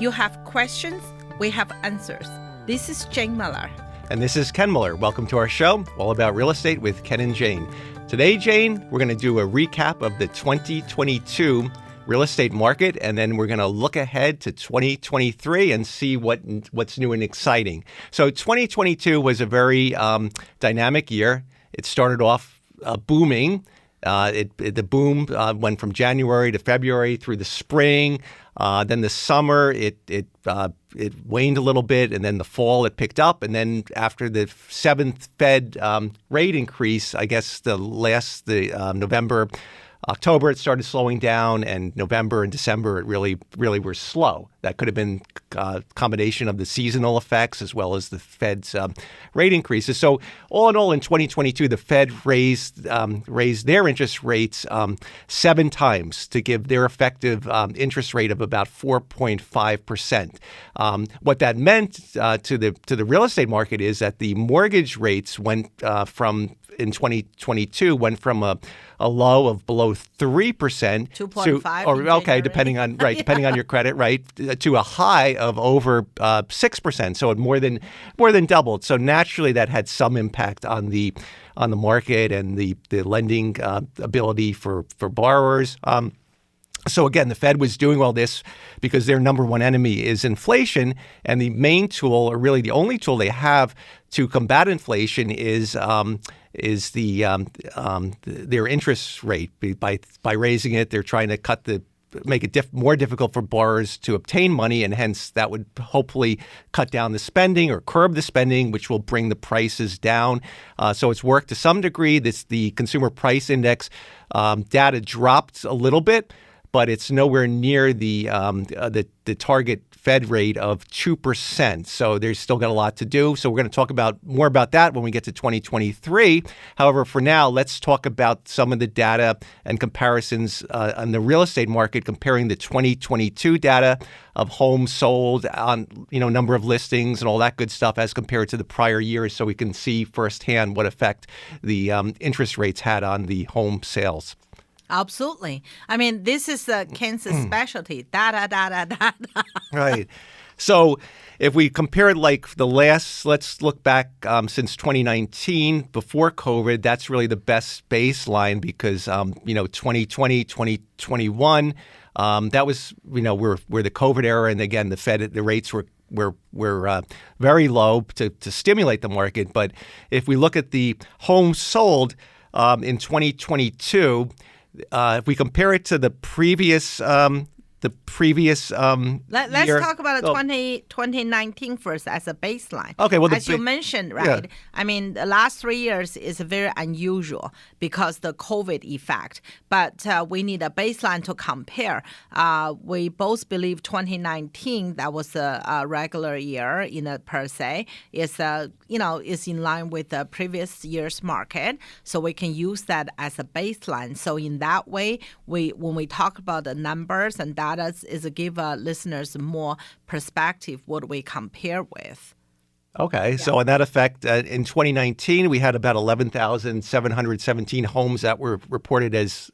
You have questions, we have answers. This is Jane Miller. And this is Ken Miller. Welcome to our show, all about real estate with Ken and Jane. Today, Jane, we're going to do a recap of the 2022 real estate market, and then we're going to look ahead to 2023 and see what's new and exciting. So 2022 was a very dynamic year. It started off booming. The boom went from January to February through the spring. Then the summer, it waned a little bit, and then the fall it picked up, and then after the seventh Fed rate increase, I guess November, October it started slowing down, and November and December it really were slow. That could have been a combination of the seasonal effects as well as the Fed's rate increases. So all in all, in 2022, the Fed raised their interest rates 7 times to give their effective interest rate of about 4.5%. What that meant to the real estate market is that the mortgage rates in 2022 went from a low of below 3%, 2.5, depending on your credit, right, to a high of over 6%. So it more than doubled. So naturally, that had some impact on the market and the lending ability for borrowers. So again, the Fed was doing all this because their number one enemy is inflation, and the main tool, or really the only tool they have to combat inflation, is their interest rate. By raising it, they're trying to make it more difficult for borrowers to obtain money, and hence that would hopefully cut down the spending or curb the spending, which will bring the prices down. So it's worked to some degree. The Consumer Price Index data dropped a little bit, but it's nowhere near the target Fed rate of 2%. So there's still got a lot to do. So we're going to talk more about that when we get to 2023. However, for now, let's talk about some of the data and comparisons on the real estate market, comparing the 2022 data of homes sold on number of listings and all that good stuff as compared to the prior years, so we can see firsthand what effect the interest rates had on the home sales. Absolutely. I mean, this is Ken's specialty. Data. Right. So if we compare it let's look back since 2019, before COVID, that's really the best baseline because, 2020, 2021, that was, where the COVID era. And again, the rates were very low to stimulate the market. But if we look at the homes sold in 2022, if we compare it to the previous Let's year. talk about 2019 first as a baseline. Okay, well, as you mentioned, right? Yeah. I mean, the last 3 years is very unusual because the COVID effect. But we need a baseline to compare. We both believe 2019, that was a regular year per se, is in line with the previous year's market. So we can use that as a baseline. So in that way, when we talk about the numbers and data, is to give listeners more perspective what we compare with. Okay, yeah. So on that effect, in 2019, we had about 11,717 homes that were reported as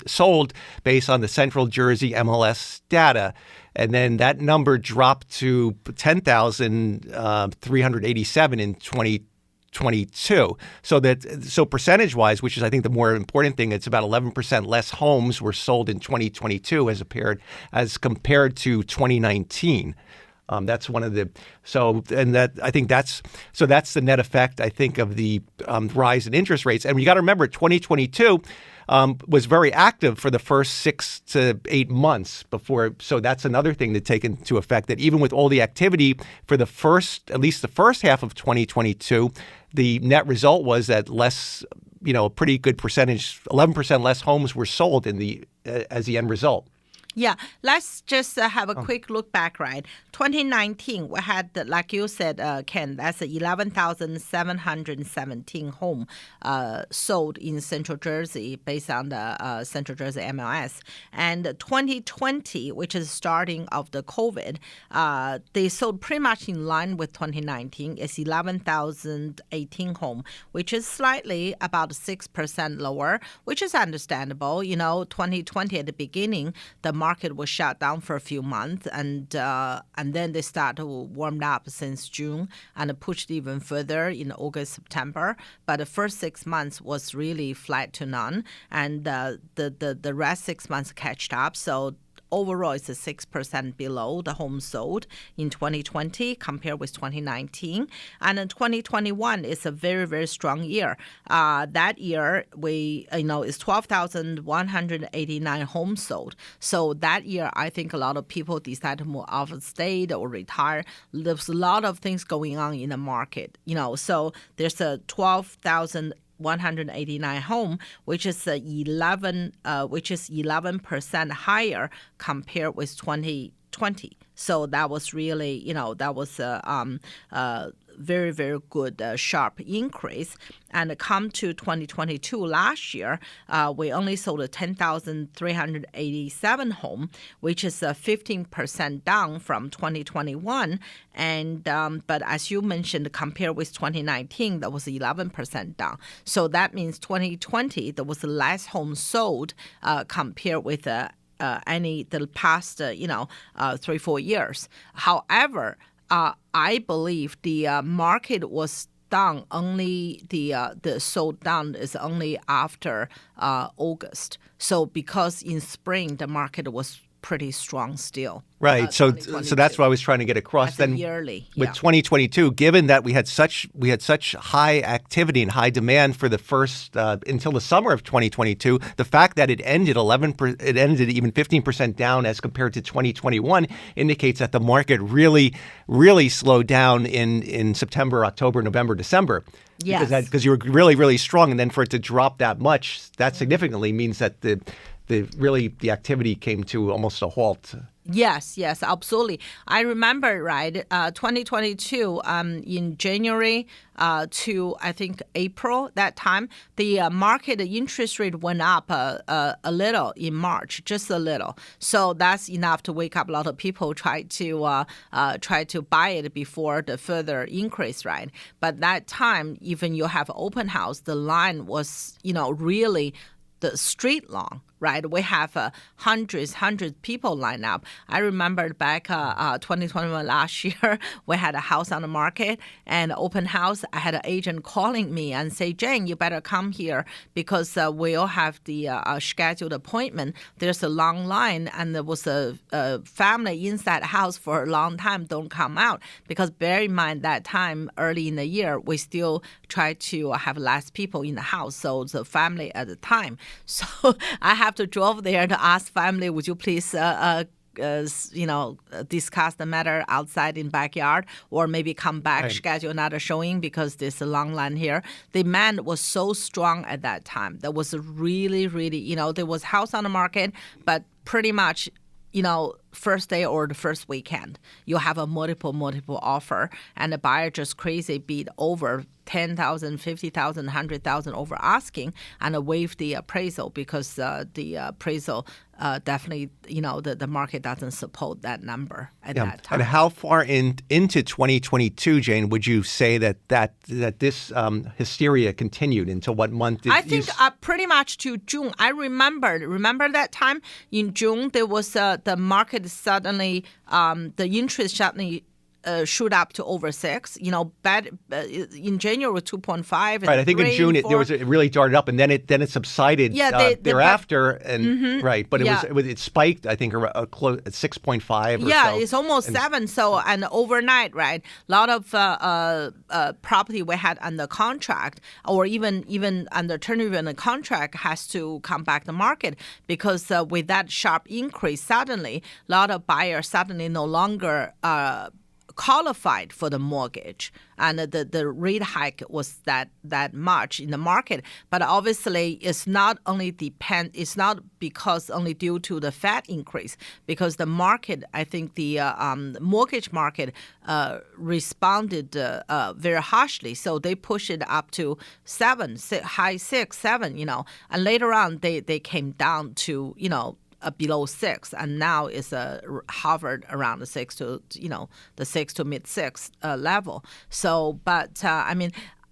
sold based on the Central Jersey MLS data. And then that number dropped to 10,387 in 2022. So percentage-wise, which is I think the more important thing, it's about 11% less homes were sold in 2022 as compared to 2019. That's one of the that's the net effect, I think, of the rise in interest rates. And you got to remember, 2022 was very active for the first 6 to 8 months before. So that's another thing to take into effect, that even with all the activity for at least the first half of 2022, the net result was that less, a pretty good percentage, 11% less homes were sold as the end result. Yeah, let's just have a quick look back, right? 2019, we had, like you said, Ken, that's 11,717 homes sold in Central Jersey based on the Central Jersey MLS. And 2020, which is starting of the COVID, they sold pretty much in line with 2019. It's 11,018 homes, which is slightly about 6% lower, which is understandable. 2020 at the beginning, the market market was shut down for a few months, and then they started to warm up since June and pushed even further in August, September. But the first 6 months was really flat to none, and the rest 6 months catched up. So overall, it's 6% below the homes sold in 2020 compared with 2019. And in 2021 is a very, very strong year. That year, is 12,189 homes sold. So that year, I think a lot of people decided to move out of state or retire. There's a lot of things going on in the market, so there's a 12,189 home, which is 11% higher compared with 2020. So that was really, that was a very, very good sharp increase. And come to 2022 last year, we only sold 10,387 home, which is 15% down from 2021. And but as you mentioned, compared with 2019, that was 11% down. So that means 2020 there was less homes sold compared with the past 3-4 years. However, I believe the market was down only the sold down is only after August. So because in spring the market was pretty strong still. Right. So that's what I was trying to get across. Then yearly, with 2022, given that we had such high activity and high demand for the first until the summer of 2022, the fact that it ended even 15% down as compared to 2021 indicates that the market really, really slowed down in September, October, November, December. Yes. Because you were really, really strong, and then for it to drop that much, that significantly means that the activity came to almost a halt. Yes, absolutely. I remember, 2022, in January to, I think, April, that time, the market interest rate went up a little in March, just a little. So that's enough to wake up a lot of people, try to buy it before the further increase, right? But that time, even you have open house, the line was, really the street long. Right, we have hundreds people line up. I remember back 2021 last year, we had a house on the market and open house. I had an agent calling me and say, Jane, you better come here because we all have the scheduled appointment. There's a long line and there was a family inside the house for a long time. Don't come out because bear in mind that time early in the year, we still try to have less people in the house. So the family at the time. So I have to drove there to ask family, would you please, discuss the matter outside in backyard, or maybe come back, right, schedule another showing because there's a long line here. The demand was so strong at that time. There was a really, really, there was house on the market, but pretty much, first day or the first weekend, you have a multiple offer, and the buyer just crazy bid over 10,000, 50,000, 100,000 over asking, and waive the appraisal because the appraisal definitely, the market doesn't support that number at that time. And how far into 2022, Jane, would you say that this hysteria continued until what month? I think pretty much to June. I remember that time in June there was the market suddenly the interest suddenly shoot up to over 6. In January was 2.5. Right, I think in June it really darted up, and then it subsided thereafter, and right, but it spiked. I think at 6.5. Yeah, so. It's almost 7. So and overnight, right, a lot of property we had under contract or even under turnover in the contract has to come back to market because with that sharp increase, suddenly a lot of buyers suddenly no longer qualified for the mortgage, and the rate hike was that much in the market. But obviously, it's not because only due to the Fed increase, because the market, I think the mortgage market responded very harshly, so they pushed it up to 7, high 6, 7, and later on they came down to below 6, and now it's hovered around the 6 to the 6 to mid 6 level. So, but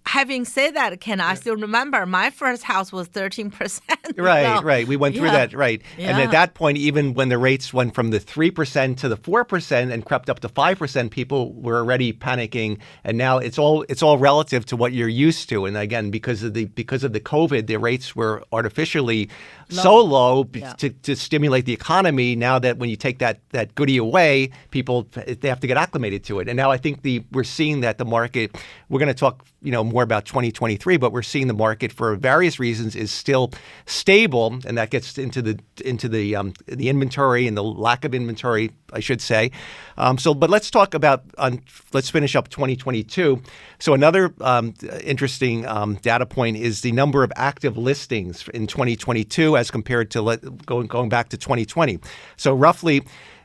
having said that, Ken, I still remember my first house was 13%. Right. We went through that, right. Yeah. And at that point, even when the rates went from the 3% to the 4% and crept up to 5%, people were already panicking. And now it's all relative to what you're used to. And again, because of the COVID, the rates were artificially so low to stimulate the economy. Now that when you take that goodie away, people, they have to get acclimated to it. And now I think we're seeing that the market, we're going to talk more about 2023, but we're seeing the market for various reasons is still stable, and that gets into the inventory and the lack of inventory, I should say. But let's talk about let's finish up 2022. So another interesting data point is the number of active listings in 2022 as compared to going back to 2020. So roughly,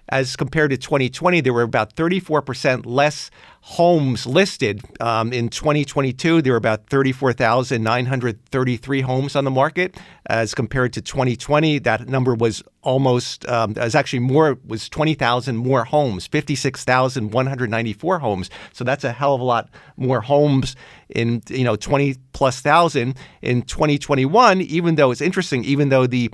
as compared to 2020, there were about 34% less homes listed. In 2022, there were about 34,933 homes on the market. As compared to 2020, that number was almost, was 20,000 more homes, 56,194 homes. So that's a hell of a lot more homes in 20 plus thousand in 2021. Even though it's interesting, even though the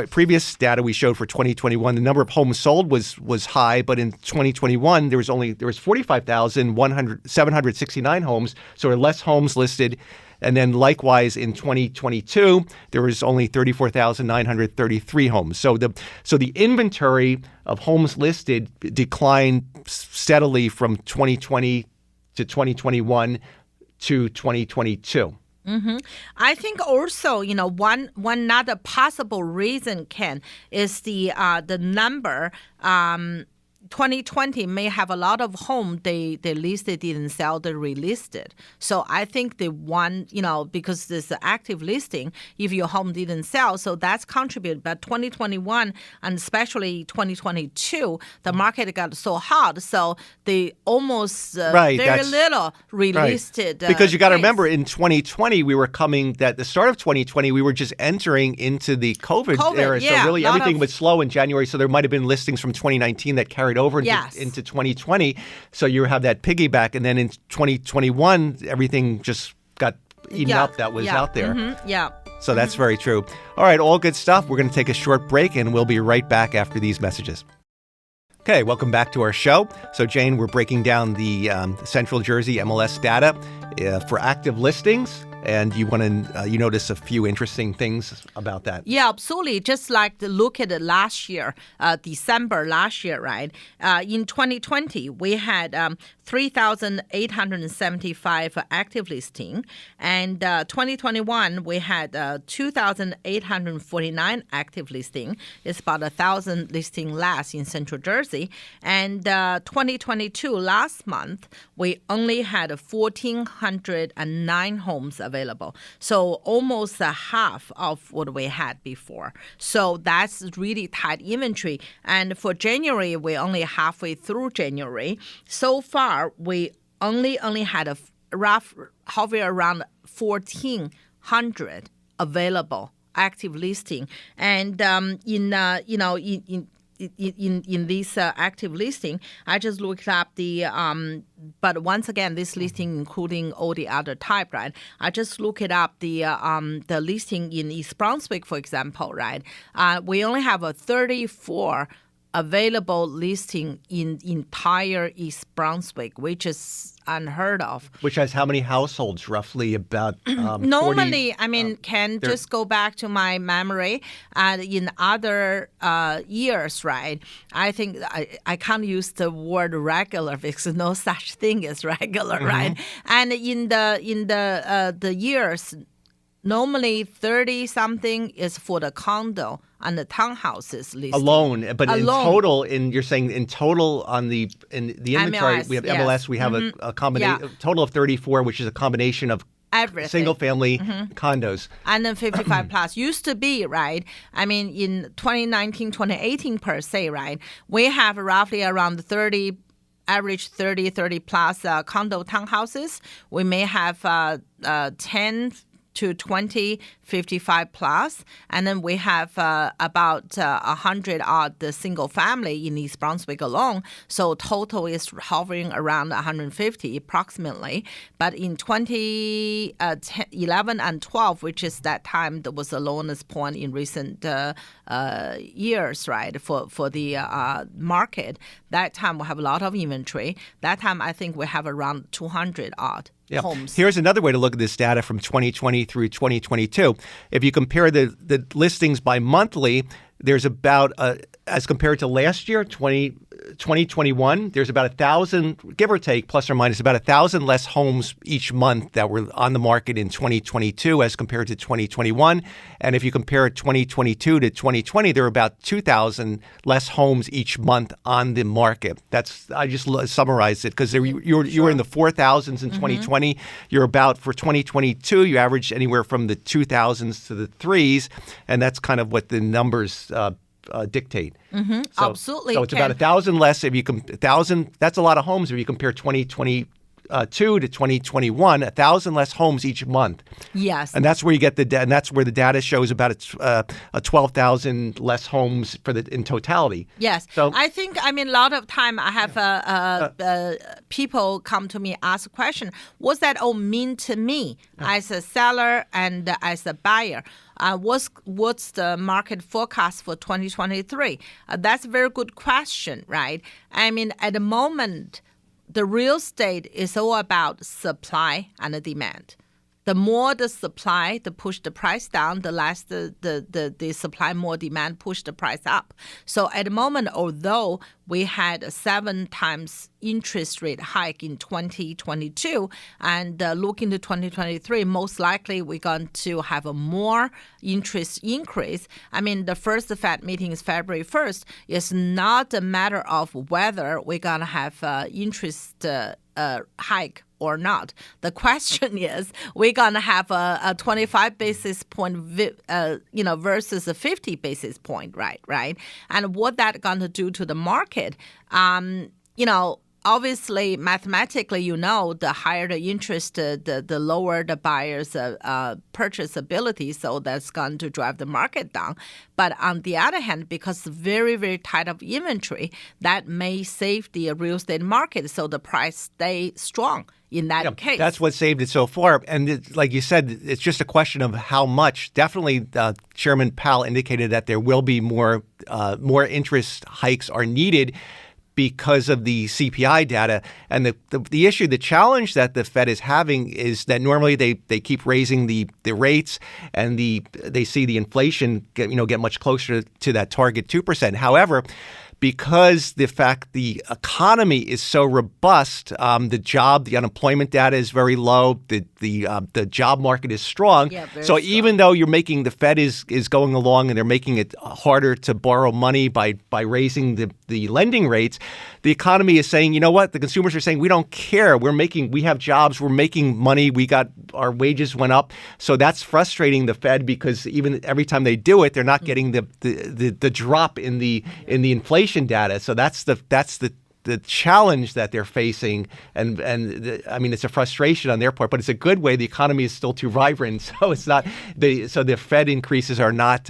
previous data we showed for 2021, the number of homes sold was high, but in 2021 there was 45,769 homes, so there were less homes listed. And then likewise in 2022 there was only 34,933 homes. So the inventory of homes listed declined steadily from 2020 to 2021 to 2022. Mm-hmm. I think also, one another possible reason, Ken, is the number. 2020 may have a lot of home they listed didn't sell, they relisted. So I think the one, because there's an active listing, if your home didn't sell, so that's contributed. But 2021 and especially 2022, the market got so hot, so they almost very little relisted. Right. Because you got to remember, in 2020 at the start of 2020 we were just entering into the COVID era, so really everything was slow in January. So there might have been listings from 2019 that carried over into 2020. So you have that piggyback. And then in 2021, everything just got eaten up that was out there. Mm-hmm. So that's very true. All right, all good stuff. We're going to take a short break, and we'll be right back after these messages. Okay, welcome back to our show. So, Jane, we're breaking down the Central Jersey MLS data for active listings. And you notice a few interesting things about that. Yeah, absolutely. Just like look at last year, December last year, right? In 2020, we had 3,875 active listing. And 2021, we had 2,849 active listing. It's about 1,000 listing less in Central Jersey. And 2022, last month, we only had 1,409 homes available. So almost half of what we had before. So that's really tight inventory. And for January, we're only halfway through January. So far, we only had a halfway around 1,400 available active listing. And in this active listing, I just looked up but once again, this listing including all the other type, right? I just looked it up, the listing in East Brunswick, for example, right? We only have a 34 available listing in entire East Brunswick, which is unheard of. Which has how many households? Roughly about normally, 40, just go back to my memory. In other years, right? I think I can't use the word regular because no such thing as regular, right? And in the years, normally 30-something is for the condo and the townhouses listed. Alone. But in total, you're saying in total in the inventory, MLS, we have MLS, we have a combination, total of 34, which is a combination of everything. Single-family condos. And then 55 plus. Used to be, right? I mean, in 2019, 2018 per se, right? We have roughly around 30 plus condo townhouses. We may have 10 to 20, 55 plus. And then we have about 100 odd the single family in East Brunswick alone. So total is hovering around 150 approximately. But in 2011 and 12, which is that time that was the lowest point in recent years, right, for the market, that time we have a lot of inventory. That time I think we have around 200 odd. Homes. Here's another way to look at this data from 2020 through 2022. If you compare the listings by monthly, there's about, as compared to last year, 2021, there's about 1,000, give or take, plus or minus, about 1,000 less homes each month that were on the market in 2022 as compared to 2021. And if you compare 2022 to 2020, there are about 2,000 less homes each month on the market. I just summarized it because you were in the 4,000s in 2020. You're about, for 2022, you average anywhere from the 2,000s to the 3s, and that's kind of what the numbers dictate. Absolutely. So it's about 1,000 less. If you 1,000, that's a lot of homes. If you compare 2022 to 2021, 1,000 less homes each month. Yes. And that's where you get and that's where the data shows about a 12,000 less homes in totality. Yes. So I think, a lot of time I have people come to me, ask a question, what's that all mean to me as a seller and as a buyer? What's the market forecast for 2023? That's a very good question, right? At the moment, the real estate is all about supply and the demand. The more the supply, the push the price down, the less the supply, more demand, push the price up. So at the moment, although we had a 7 times interest rate hike in 2022, and looking to 2023, most likely we're going to have a more interest increase. The first Fed meeting is February 1st. It's not a matter of whether we're going to have interest hike or not. The question is, we're going to have a 25 basis point, versus a 50 basis point, right? And what that going to do to the market? Obviously, mathematically, the higher the interest, the lower the buyer's purchase ability. So that's going to drive the market down. But on the other hand, because very, very tight of inventory, that may save the real estate market. So the price stay strong in that case. That's what saved it so far. And like you said, it's just a question of how much. Definitely, Chairman Powell indicated that there will be more interest hikes are needed because of the CPI data. And the issue, the challenge that the Fed is having is that normally they keep raising the rates and they see the inflation get much closer to that target 2%. However, because the economy is so robust, the unemployment data is very low, the job market is strong. So even though the Fed is going along and they're making it harder to borrow money by raising the lending rates, the economy is saying, you know what? The consumers are saying, we don't care. We have jobs. We're making money. Our wages went up. So that's frustrating the Fed because even every time they do it, they're not getting the drop in the inflation data. So that's the challenge that they're facing, and it's a frustration on their part, but it's a good way. The economy is still too vibrant, so it's not. So the Fed increases are not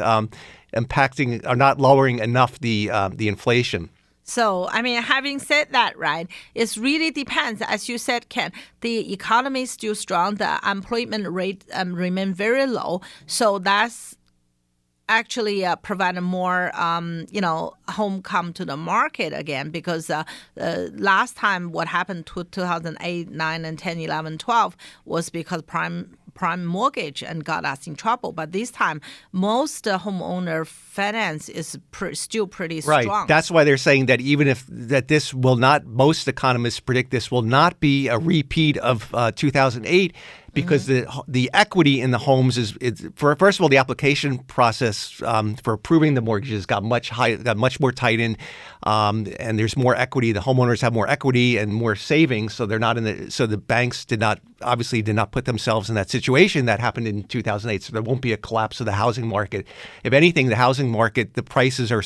lowering enough the inflation. So, having said that, right, it really depends. As you said, Ken, the economy is still strong. The unemployment rate remain very low. So that's actually provide more, home come to the market again, because last time what happened to 2008, 9, and 10, 11, 12 was because prime mortgage and got us in trouble. But this time, most homeowner finance is still pretty strong. Right. That's why they're saying that even this will not, most economists predict this will not be a repeat of 2008. Because the equity in the homes is first of all, the application process for approving the mortgages got much more tightened, and there's more equity. The homeowners have more equity and more savings, so they're not so the banks did not put themselves in that situation that happened in 2008. So there won't be a collapse of the housing market. If anything, the housing market, the prices are.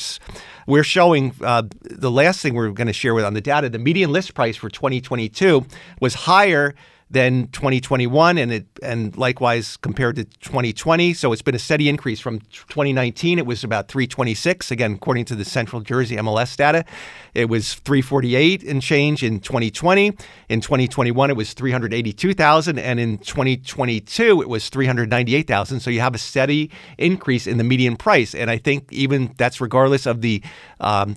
We're showing the last thing we're going to share on the data. The median list price for 2022 was higher than 2021, and likewise compared to 2020. So it's been a steady increase from 2019. It was about 326, again, according to the Central Jersey MLS data. It was 348 and change in 2020. In 2021, it was 382,000, and in 2022, it was 398,000. So you have a steady increase in the median price, and I think even that's regardless of the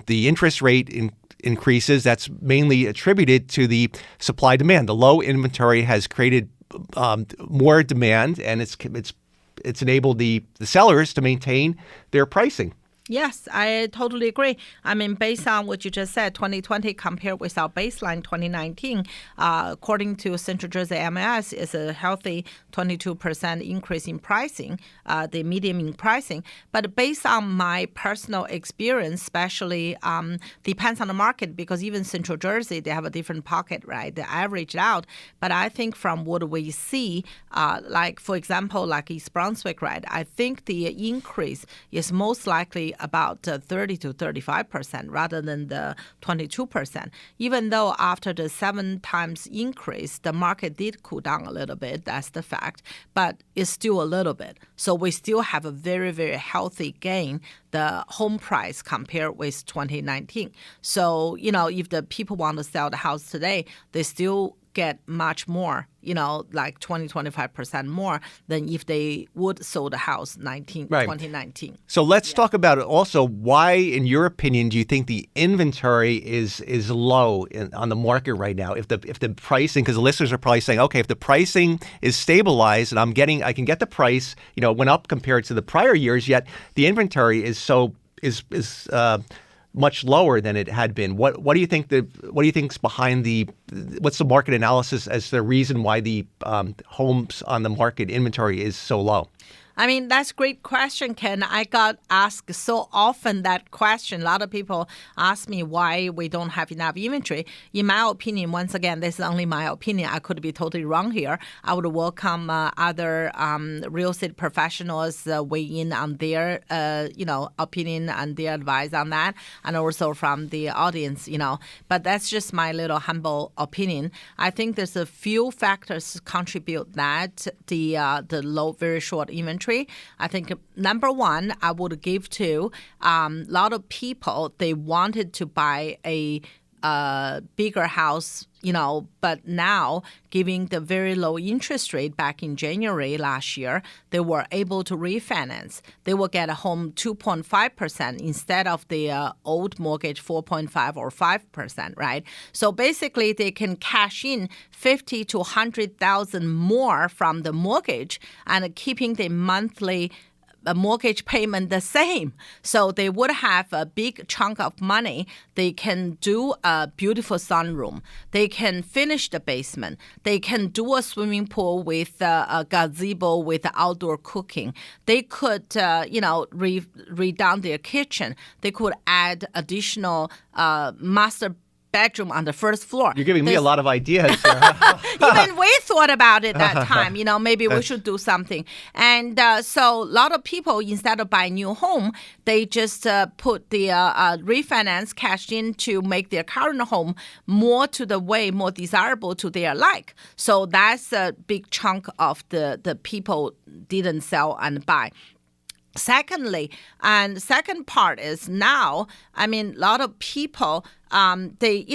interest rate increases. That's mainly attributed to the supply demand. The low inventory has created more demand, and it's enabled the sellers to maintain their pricing. Yes, I totally agree. I mean, based on what you just said, 2020 compared with our baseline 2019, according to Central Jersey MLS, is a healthy 22% increase in pricing, the median in pricing. But based on my personal experience, especially depends on the market, because even Central Jersey, they have a different pocket, right? They average it out. But I think from what we see, like, for example, like East Brunswick, right? I think the increase is most likely about 30 to 35% rather than the 22%. Even though after the 7 times increase, the market did cool down a little bit, that's the fact, but it's still a little bit. So we still have a very, very healthy gain, the home price compared with 2019. So, if the people want to sell the house today, they still get much more, like 25% more than if they would sold the house 2019. So let's talk about it also. Why, in your opinion, do you think the inventory is low on the market right now? If the pricing, because the listeners are probably saying, okay, if the pricing is stabilized and I can get the price, went up compared to the prior years, yet the inventory is much lower than it had been. What do you think? What do you think's behind what's the market analysis as the reason why the homes on the market inventory is so low? I mean, that's a great question, Ken. I got asked so often that question. A lot of people ask me why we don't have enough inventory. In my opinion, once again, this is only my opinion. I could be totally wrong here. I would welcome other real estate professionals weigh in on their, opinion and their advice on that, and also from the audience, But that's just my little humble opinion. I think there's a few factors contribute that the low, very short inventory. I think number one, I would give to a lot of people, they wanted to buy a bigger house, but now giving the very low interest rate back in January last year, they were able to refinance. They will get a home 2.5% instead of the old mortgage 4.5 or 5%, right? So basically, they can cash in 50 to 100,000 more from the mortgage and keeping the monthly mortgage payment the same. So they would have a big chunk of money. They can do a beautiful sunroom. They can finish the basement. They can do a swimming pool with a gazebo with outdoor cooking. They could, redone their kitchen. They could add additional master bedroom on the first floor. You're giving me a lot of ideas. Even we thought about it that time, maybe we should do something. And so a lot of people, instead of buying a new home, they just put the refinance cash in to make their current home more desirable to their like. So that's a big chunk of the people didn't sell and buy. Secondly, and the second part is now, a lot of people, they're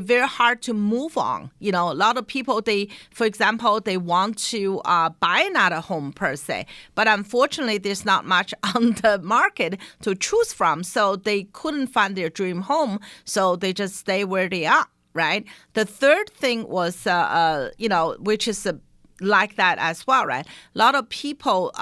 very hard to move on. A lot of people, for example, they want to buy another home per se, but unfortunately, there's not much on the market to choose from. So they couldn't find their dream home. So they just stay where they are, right? The third thing was, which is like that as well, right? A lot of people,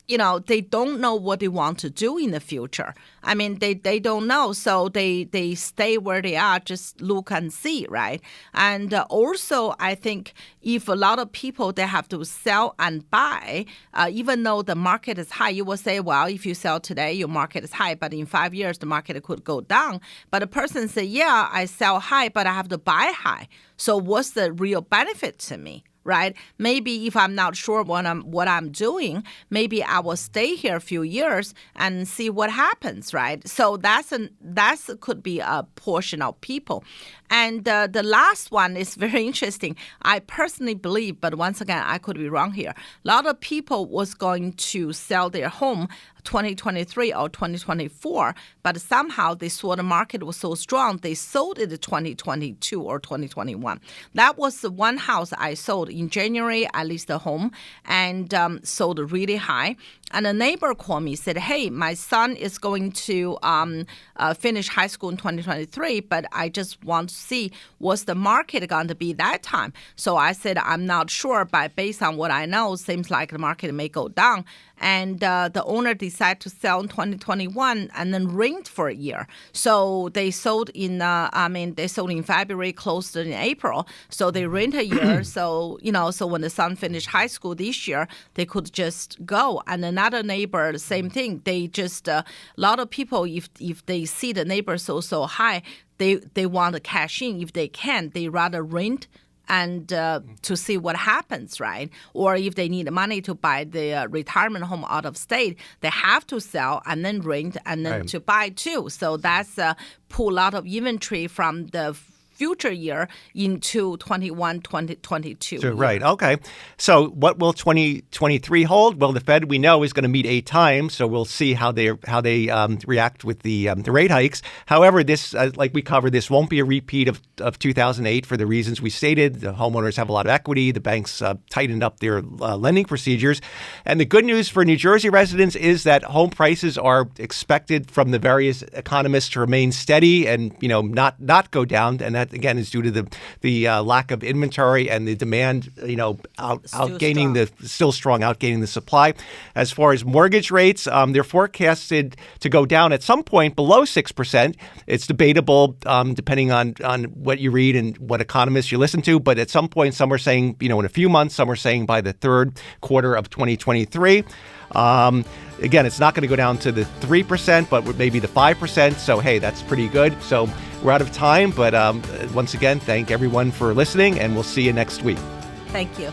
they don't know what they want to do in the future. They don't know, so they stay where they are, just look and see, right? And also, I think if a lot of people, they have to sell and buy, even though the market is high, you will say, well, if you sell today, your market is high, but in 5 years, the market could go down. But a person say, yeah, I sell high, but I have to buy high. So what's the real benefit to me? right? Maybe if I'm not sure what I'm doing, maybe I will stay here a few years and see what happens, right? So that's could be a portion of people. And the last one is very interesting. I personally believe, but once again, I could be wrong here. A lot of people was going to sell their home 2023 or 2024, but somehow they saw the market was so strong, they sold it in 2022 or 2021. That was the one house I sold in January. I leased the home and sold really high. And a neighbor called me, said, hey, my son is going to finish high school in 2023, but I just want to see what's the market going to be that time. So I said, I'm not sure, but based on what I know, seems like the market may go down. And the owner decided to sell in 2021 and then rent for a year. So they sold in February, closed in April. So they rent a year. So when the son finished high school this year, they could just go. And another neighbor, the same thing. They just a lot of people, if they see the neighbor so high, they want to cash in. If they can, they rather rent and to see what happens, right? Or if they need money to buy the retirement home out of state, they have to sell and then rent and then to buy too. So that's pull a lot of inventory from the future year into 2022. So, right. Okay. So what will 2023 hold? Well, the Fed, we know, is going to meet 8 times, so we'll see how they react with the rate hikes. However, this, like we covered, this won't be a repeat of 2008 for the reasons we stated. The homeowners have a lot of equity. The banks tightened up their lending procedures. And the good news for New Jersey residents is that home prices are expected from the various economists to remain steady and not go down. And that, again, is due to the lack of inventory and the demand, outgaining the supply. As far as mortgage rates, they're forecasted to go down at some point below 6%. It's debatable depending on what you read and what economists you listen to. But at some point, some are saying, in a few months, some are saying by the third quarter of 2023. Again, it's not going to go down to the 3%, but maybe the 5%. So, hey, that's pretty good. So we're out of time. But once again, thank everyone for listening, and we'll see you next week. Thank you.